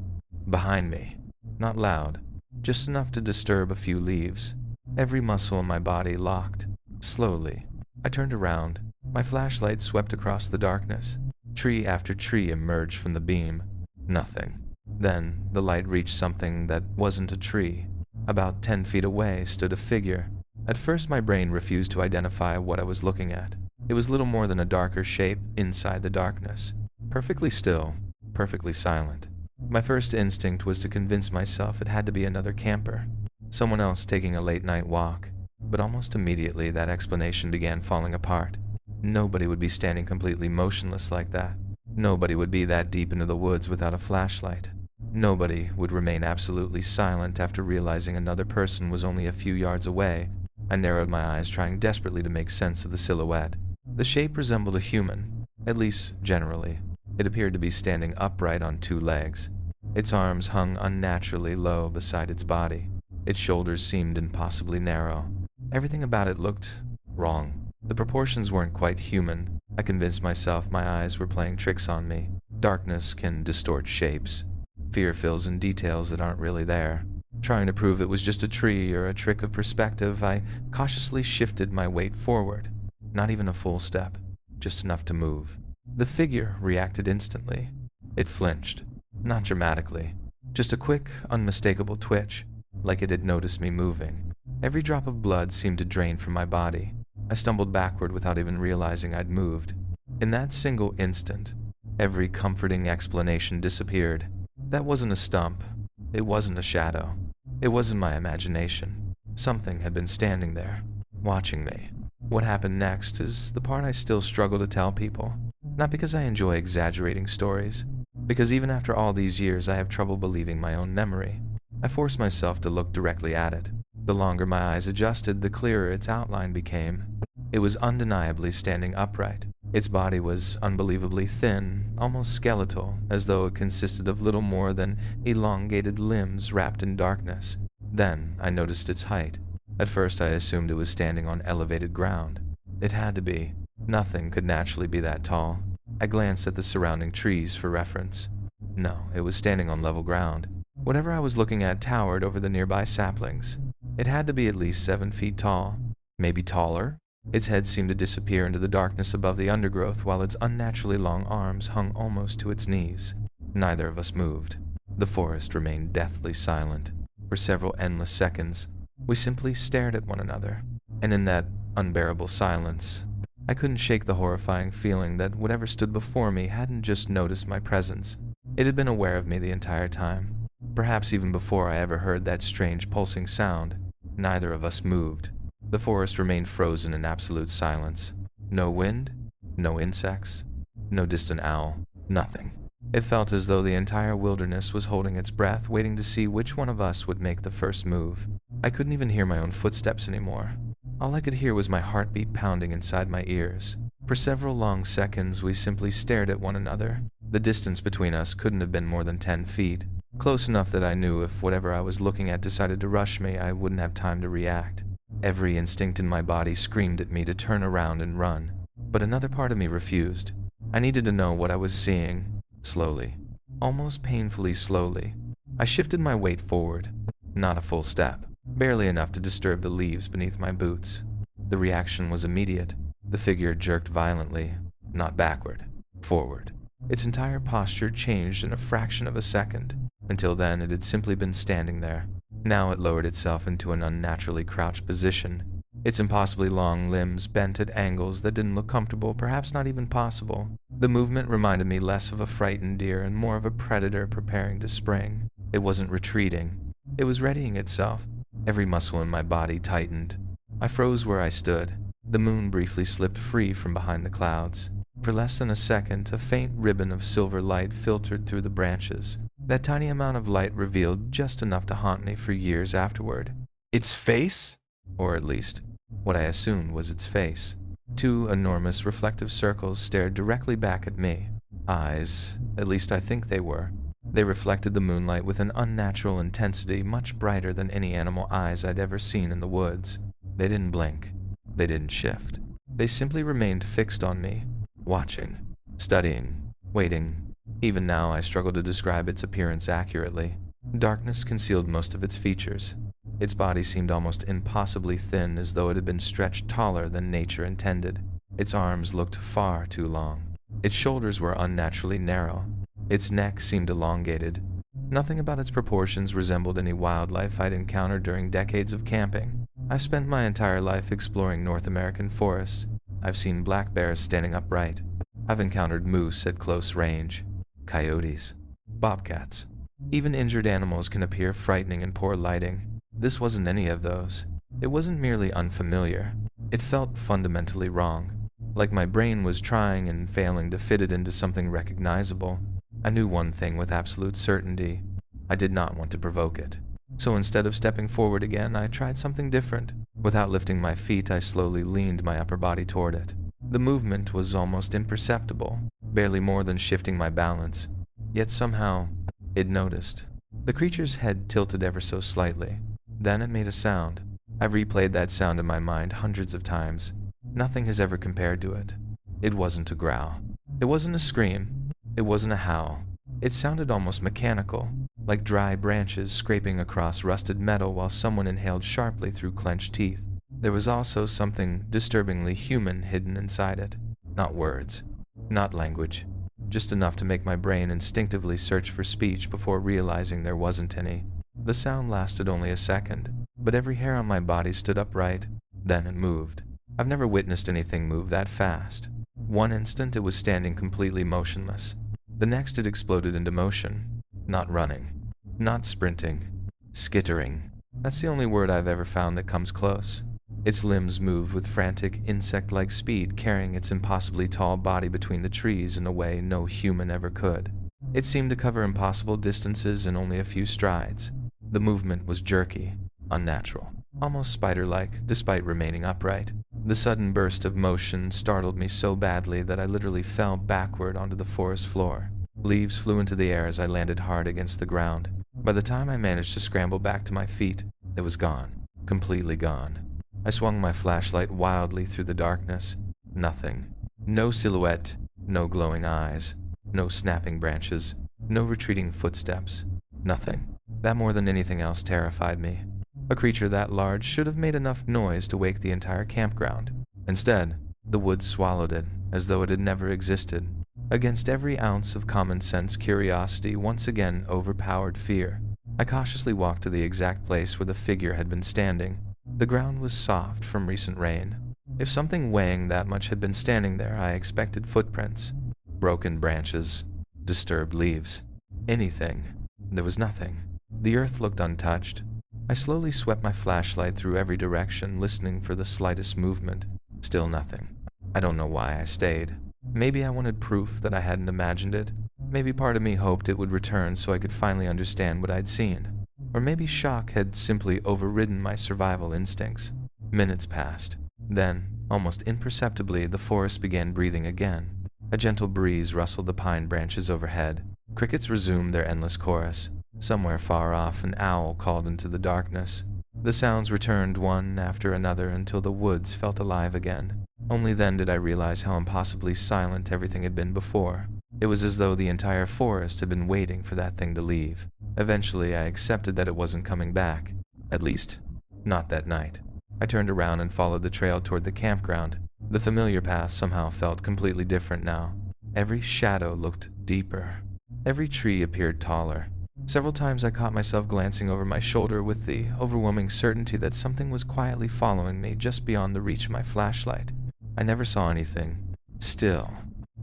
Behind me. Not loud, just enough to disturb a few leaves. Every muscle in my body locked. Slowly, I turned around. My flashlight swept across the darkness. Tree after tree emerged from the beam. Nothing. Then the light reached something that wasn't a tree. About 10 feet away stood a figure. At first my brain refused to identify what I was looking at. It was little more than a darker shape inside the darkness. Perfectly still, perfectly silent. My first instinct was to convince myself it had to be another camper. Someone else taking a late night walk. But almost immediately that explanation began falling apart. Nobody would be standing completely motionless like that. Nobody would be that deep into the woods without a flashlight. Nobody would remain absolutely silent after realizing another person was only a few yards away. I narrowed my eyes, trying desperately to make sense of the silhouette. The shape resembled a human, at least generally. It appeared to be standing upright on 2 legs. Its arms hung unnaturally low beside its body. Its shoulders seemed impossibly narrow. Everything about it looked wrong. The proportions weren't quite human. I convinced myself my eyes were playing tricks on me. Darkness can distort shapes. Fear fills in details that aren't really there. Trying to prove it was just a tree or a trick of perspective, I cautiously shifted my weight forward. Not even a full step, just enough to move. The figure reacted instantly. It flinched, not dramatically, just a quick, unmistakable twitch, like it had noticed me moving. Every drop of blood seemed to drain from my body. I stumbled backward without even realizing I'd moved. In that single instant, every comforting explanation disappeared. That wasn't a stump. It wasn't a shadow. It wasn't my imagination. Something had been standing there, watching me. What happened next is the part I still struggle to tell people. Not because I enjoy exaggerating stories, because even after all these years I have trouble believing my own memory. I forced myself to look directly at it. The longer my eyes adjusted, the clearer its outline became. It was undeniably standing upright. Its body was unbelievably thin, almost skeletal, as though it consisted of little more than elongated limbs wrapped in darkness. Then I noticed its height. At first I assumed it was standing on elevated ground. It had to be. Nothing could naturally be that tall. I glanced at the surrounding trees for reference. No, it was standing on level ground. Whatever I was looking at towered over the nearby saplings. It had to be at least 7 feet tall, maybe taller. Its head seemed to disappear into the darkness above the undergrowth, while its unnaturally long arms hung almost to its knees. Neither of us moved. The forest remained deathly silent. For several endless seconds, we simply stared at one another, and in that unbearable silence, I couldn't shake the horrifying feeling that whatever stood before me hadn't just noticed my presence. It had been aware of me the entire time, perhaps even before I ever heard that strange pulsing sound. Neither of us moved. The forest remained frozen in absolute silence. No wind, no insects, no distant owl, nothing. It felt as though the entire wilderness was holding its breath, waiting to see which one of us would make the first move. I couldn't even hear my own footsteps anymore. All I could hear was my heartbeat pounding inside my ears. For several long seconds, we simply stared at one another. The distance between us couldn't have been more than 10 feet, close enough that I knew if whatever I was looking at decided to rush me, I wouldn't have time to react. Every instinct in my body screamed at me to turn around and run, but another part of me refused. I needed to know what I was seeing. Slowly, almost painfully slowly, I shifted my weight forward. Not a full step, barely enough to disturb the leaves beneath my boots. The reaction was immediate. The figure jerked violently, not backward, forward. Its entire posture changed in a fraction of a second. Until then, it had simply been standing there. Now it lowered itself into an unnaturally crouched position, its impossibly long limbs bent at angles that didn't look comfortable, perhaps not even possible. The movement reminded me less of a frightened deer and more of a predator preparing to spring. It wasn't retreating. It was readying itself. Every muscle in my body tightened. I froze where I stood. The moon briefly slipped free from behind the clouds. For less than a second, a faint ribbon of silver light filtered through the branches. That tiny amount of light revealed just enough to haunt me for years afterward. Its face? Or at least, what I assumed was its face. Two enormous reflective circles stared directly back at me. Eyes, at least I think they were. They reflected the moonlight with an unnatural intensity much brighter than any animal eyes I'd ever seen in the woods. They didn't blink. They didn't shift. They simply remained fixed on me, watching, studying, waiting. Even now I struggle to describe its appearance accurately. Darkness concealed most of its features. Its body seemed almost impossibly thin, as though it had been stretched taller than nature intended. Its arms looked far too long. Its shoulders were unnaturally narrow. Its neck seemed elongated. Nothing about its proportions resembled any wildlife I'd encountered during decades of camping. I've spent my entire life exploring North American forests. I've seen black bears standing upright. I've encountered moose at close range, coyotes, bobcats. Even injured animals can appear frightening in poor lighting. This wasn't any of those. It wasn't merely unfamiliar. It felt fundamentally wrong, like my brain was trying and failing to fit it into something recognizable. I knew one thing with absolute certainty. I did not want to provoke it. So instead of stepping forward again, I tried something different. Without lifting my feet, I slowly leaned my upper body toward it. The movement was almost imperceptible, barely more than shifting my balance. Yet somehow, it noticed. The creature's head tilted ever so slightly. Then it made a sound. I've replayed that sound in my mind hundreds of times. Nothing has ever compared to it. It wasn't a growl. It wasn't a scream. It wasn't a howl. It sounded almost mechanical, like dry branches scraping across rusted metal while someone inhaled sharply through clenched teeth. There was also something disturbingly human hidden inside it. Not words, not language, just enough to make my brain instinctively search for speech before realizing there wasn't any. The sound lasted only a second, but every hair on my body stood upright. Then it moved. I've never witnessed anything move that fast. One instant it was standing completely motionless. The next it exploded into motion. Not running, not sprinting, skittering. That's the only word I've ever found that comes close. Its limbs moved with frantic, insect-like speed, carrying its impossibly tall body between the trees in a way no human ever could. It seemed to cover impossible distances in only a few strides. The movement was jerky, unnatural, almost spider-like, despite remaining upright. The sudden burst of motion startled me so badly that I literally fell backward onto the forest floor. Leaves flew into the air as I landed hard against the ground. By the time I managed to scramble back to my feet, it was gone, completely gone. I swung my flashlight wildly through the darkness. Nothing. No silhouette, no glowing eyes, no snapping branches, no retreating footsteps. Nothing. That more than anything else terrified me. A creature that large should have made enough noise to wake the entire campground. Instead, the woods swallowed it, as though it had never existed. Against every ounce of common sense, curiosity once again overpowered fear. I cautiously walked to the exact place where the figure had been standing. The ground was soft from recent rain. If something weighing that much had been standing there, I expected footprints, broken branches, disturbed leaves. Anything. There was nothing. The earth looked untouched. I slowly swept my flashlight through every direction, listening for the slightest movement. Still nothing. I don't know why I stayed. Maybe I wanted proof that I hadn't imagined it. Maybe part of me hoped it would return so I could finally understand what I'd seen. Or maybe shock had simply overridden my survival instincts. Minutes passed. Then, almost imperceptibly, the forest began breathing again. A gentle breeze rustled the pine branches overhead. Crickets resumed their endless chorus. Somewhere far off, an owl called into the darkness. The sounds returned one after another until the woods felt alive again. Only then did I realize how impossibly silent everything had been before. It was as though the entire forest had been waiting for that thing to leave. Eventually, I accepted that it wasn't coming back. At least, not that night. I turned around and followed the trail toward the campground. The familiar path somehow felt completely different now. Every shadow looked deeper. Every tree appeared taller. Several times I caught myself glancing over my shoulder with the overwhelming certainty that something was quietly following me just beyond the reach of my flashlight. I never saw anything. Still,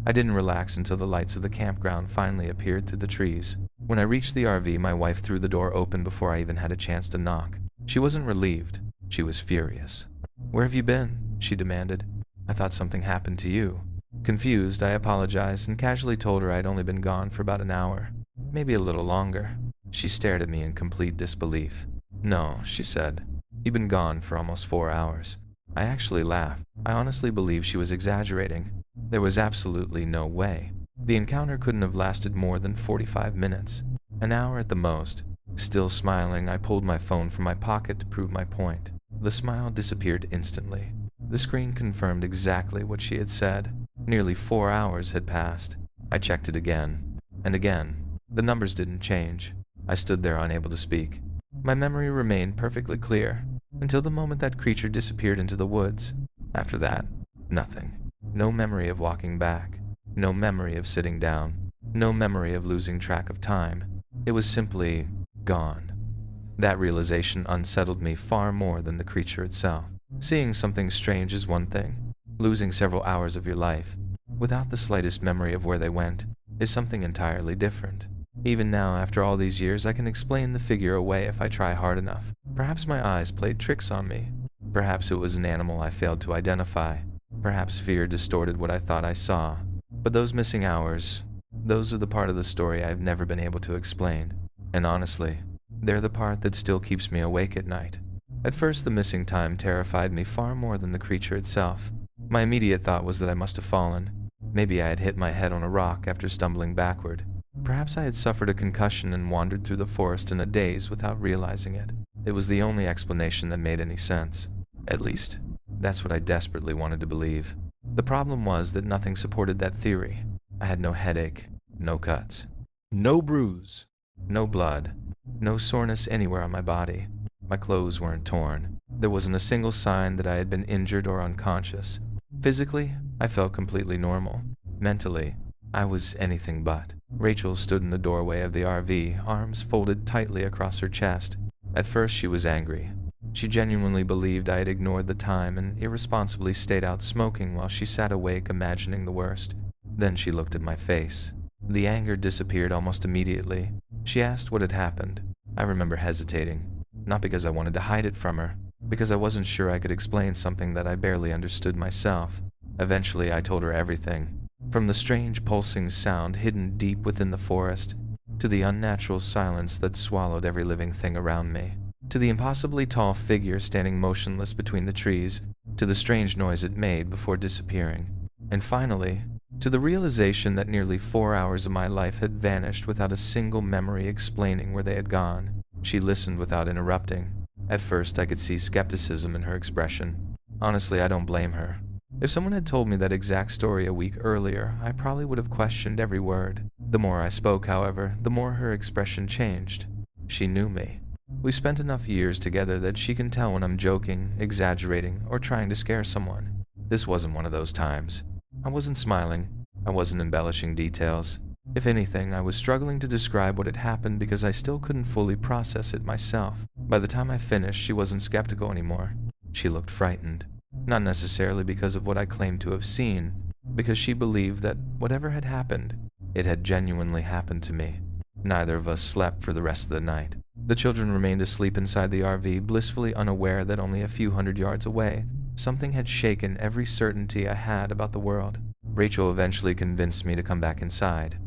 I didn't relax until the lights of the campground finally appeared through the trees. When I reached the RV, my wife threw the door open before I even had a chance to knock. She wasn't relieved. She was furious. "Where have you been?" she demanded. "I thought something happened to you." Confused, I apologized and casually told her I'd only been gone for about an hour. Maybe a little longer. She stared at me in complete disbelief. "No," she said. "You've been gone for almost 4 hours." I actually laughed. I honestly believed she was exaggerating. There was absolutely no way. The encounter couldn't have lasted more than 45 minutes. An hour at the most. Still smiling, I pulled my phone from my pocket to prove my point. The smile disappeared instantly. The screen confirmed exactly what she had said. Nearly 4 hours had passed. I checked it again, and again. The numbers didn't change. I stood there unable to speak. My memory remained perfectly clear, until the moment that creature disappeared into the woods. After that, nothing. No memory of walking back. No memory of sitting down. No memory of losing track of time. It was simply gone. That realization unsettled me far more than the creature itself. Seeing something strange is one thing. Losing several hours of your life, without the slightest memory of where they went, is something entirely different. Even now, after all these years, I can explain the figure away if I try hard enough. Perhaps my eyes played tricks on me. Perhaps it was an animal I failed to identify. Perhaps fear distorted what I thought I saw. But those missing hours, those are the part of the story I've never been able to explain. And honestly, they're the part that still keeps me awake at night. At first, the missing time terrified me far more than the creature itself. My immediate thought was that I must have fallen. Maybe I had hit my head on a rock after stumbling backward. Perhaps I had suffered a concussion and wandered through the forest in a daze without realizing it. It was the only explanation that made any sense. At least, that's what I desperately wanted to believe. The problem was that nothing supported that theory. I had no headache, no cuts, no bruise, no blood, no soreness anywhere on my body. My clothes weren't torn. There wasn't a single sign that I had been injured or unconscious. Physically, I felt completely normal. Mentally, I was anything but. Rachel stood in the doorway of the RV, arms folded tightly across her chest. At first, she was angry. She genuinely believed I had ignored the time and irresponsibly stayed out smoking while she sat awake imagining the worst. Then she looked at my face. The anger disappeared almost immediately. She asked what had happened. I remember hesitating, not because I wanted to hide it from her, because I wasn't sure I could explain something that I barely understood myself. Eventually, I told her everything, from the strange pulsing sound hidden deep within the forest, to the unnatural silence that swallowed every living thing around me, to the impossibly tall figure standing motionless between the trees, to the strange noise it made before disappearing, and finally, to the realization that nearly 4 hours of my life had vanished without a single memory explaining where they had gone. She listened without interrupting. At first, I could see skepticism in her expression. Honestly, I don't blame her. If someone had told me that exact story a week earlier, I probably would have questioned every word. The more I spoke, however, the more her expression changed. She knew me. We spent enough years together that she can tell when I'm joking, exaggerating, or trying to scare someone. This wasn't one of those times. I wasn't smiling. I wasn't embellishing details. If anything, I was struggling to describe what had happened because I still couldn't fully process it myself. By the time I finished, she wasn't skeptical anymore. She looked frightened. Not necessarily because of what I claimed to have seen, because she believed that whatever had happened, it had genuinely happened to me. Neither of us slept for the rest of the night. The children remained asleep inside the RV, blissfully unaware that only a few hundred yards away, something had shaken every certainty I had about the world. Rachel eventually convinced me to come back inside.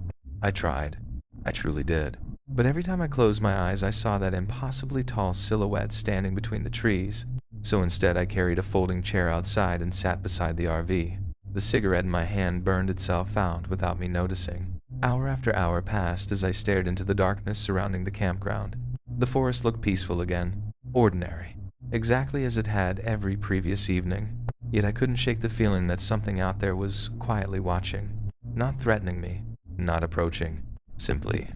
I tried. I truly did. But every time I closed my eyes, I saw that impossibly tall silhouette standing between the trees. So instead, I carried a folding chair outside and sat beside the RV. The cigarette in my hand burned itself out without me noticing. Hour after hour passed as I stared into the darkness surrounding the campground. The forest looked peaceful again, ordinary, exactly as it had every previous evening. Yet I couldn't shake the feeling that something out there was quietly watching, not threatening me, not approaching, simply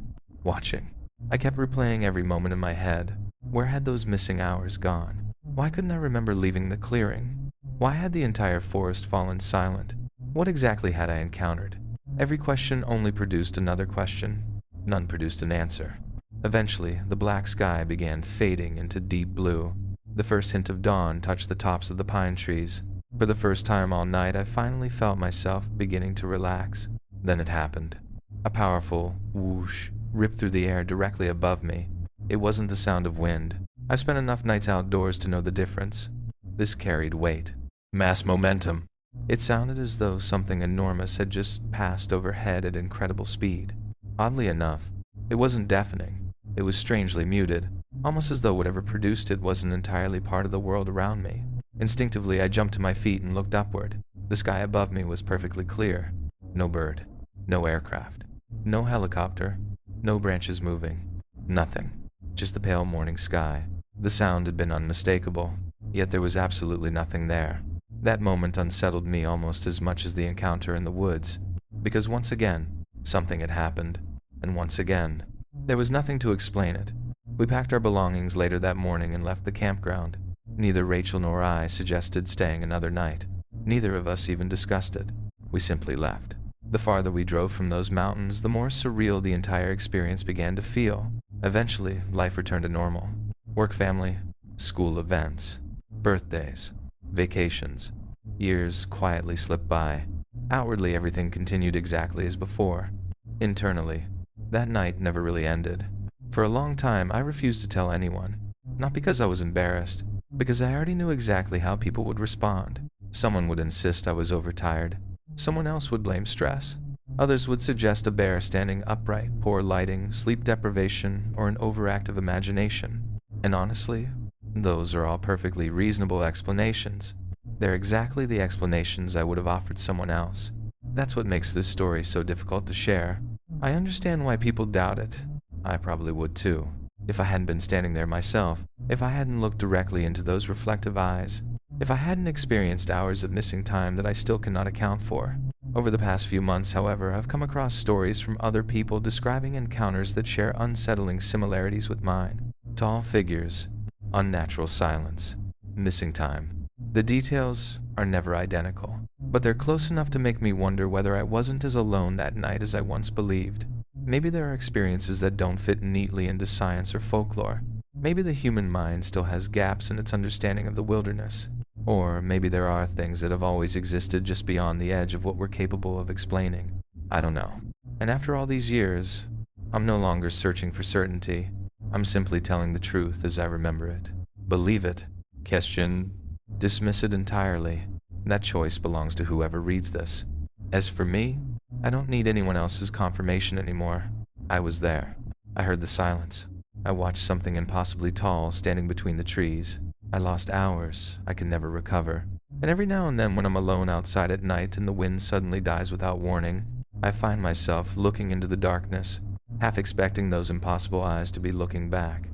watching. I kept replaying every moment in my head. Where had those missing hours gone? Why couldn't I remember leaving the clearing? Why had the entire forest fallen silent? What exactly had I encountered? Every question only produced another question. None produced an answer. Eventually, the black sky began fading into deep blue. The first hint of dawn touched the tops of the pine trees. For the first time all night, I finally felt myself beginning to relax. Then it happened. A powerful whoosh ripped through the air directly above me. It wasn't the sound of wind. I've spent enough nights outdoors to know the difference. This carried weight. Mass momentum. It sounded as though something enormous had just passed overhead at incredible speed. Oddly enough, it wasn't deafening. It was strangely muted, almost as though whatever produced it wasn't entirely part of the world around me. Instinctively, I jumped to my feet and looked upward. The sky above me was perfectly clear. No bird, no aircraft, no helicopter, no branches moving. Nothing. Just the pale morning sky. The sound had been unmistakable, yet there was absolutely nothing there. That moment unsettled me almost as much as the encounter in the woods, because once again, something had happened, and once again, there was nothing to explain it. We packed our belongings later that morning and left the campground. Neither Rachel nor I suggested staying another night. Neither of us even discussed it. We simply left. The farther we drove from those mountains, the more surreal the entire experience began to feel. Eventually, life returned to normal. Work, family, school events, birthdays, vacations. Years quietly slipped by. Outwardly, everything continued exactly as before. Internally, that night never really ended. For a long time, I refused to tell anyone. Not because I was embarrassed, because I already knew exactly how people would respond. Someone would insist I was overtired. Someone else would blame stress. Others would suggest a bear standing upright, poor lighting, sleep deprivation, or an overactive imagination. And honestly, those are all perfectly reasonable explanations. They're exactly the explanations I would have offered someone else. That's what makes this story so difficult to share. I understand why people doubt it. I probably would too. If I hadn't been standing there myself, if I hadn't looked directly into those reflective eyes, if I hadn't experienced hours of missing time that I still cannot account for. Over the past few months, however, I've come across stories from other people describing encounters that share unsettling similarities with mine. Tall figures, unnatural silence, missing time. The details are never identical, but they're close enough to make me wonder whether I wasn't as alone that night as I once believed. Maybe there are experiences that don't fit neatly into science or folklore. Maybe the human mind still has gaps in its understanding of the wilderness. Or maybe there are things that have always existed just beyond the edge of what we're capable of explaining. I don't know. And after all these years, I'm no longer searching for certainty. I'm simply telling the truth as I remember it. Believe it, question, dismiss it entirely. That choice belongs to whoever reads this. As for me, I don't need anyone else's confirmation anymore. I was there. I heard the silence. I watched something impossibly tall standing between the trees. I lost hours I can never recover. And every now and then when I'm alone outside at night and the wind suddenly dies without warning, I find myself looking into the darkness, half expecting those impossible eyes to be looking back.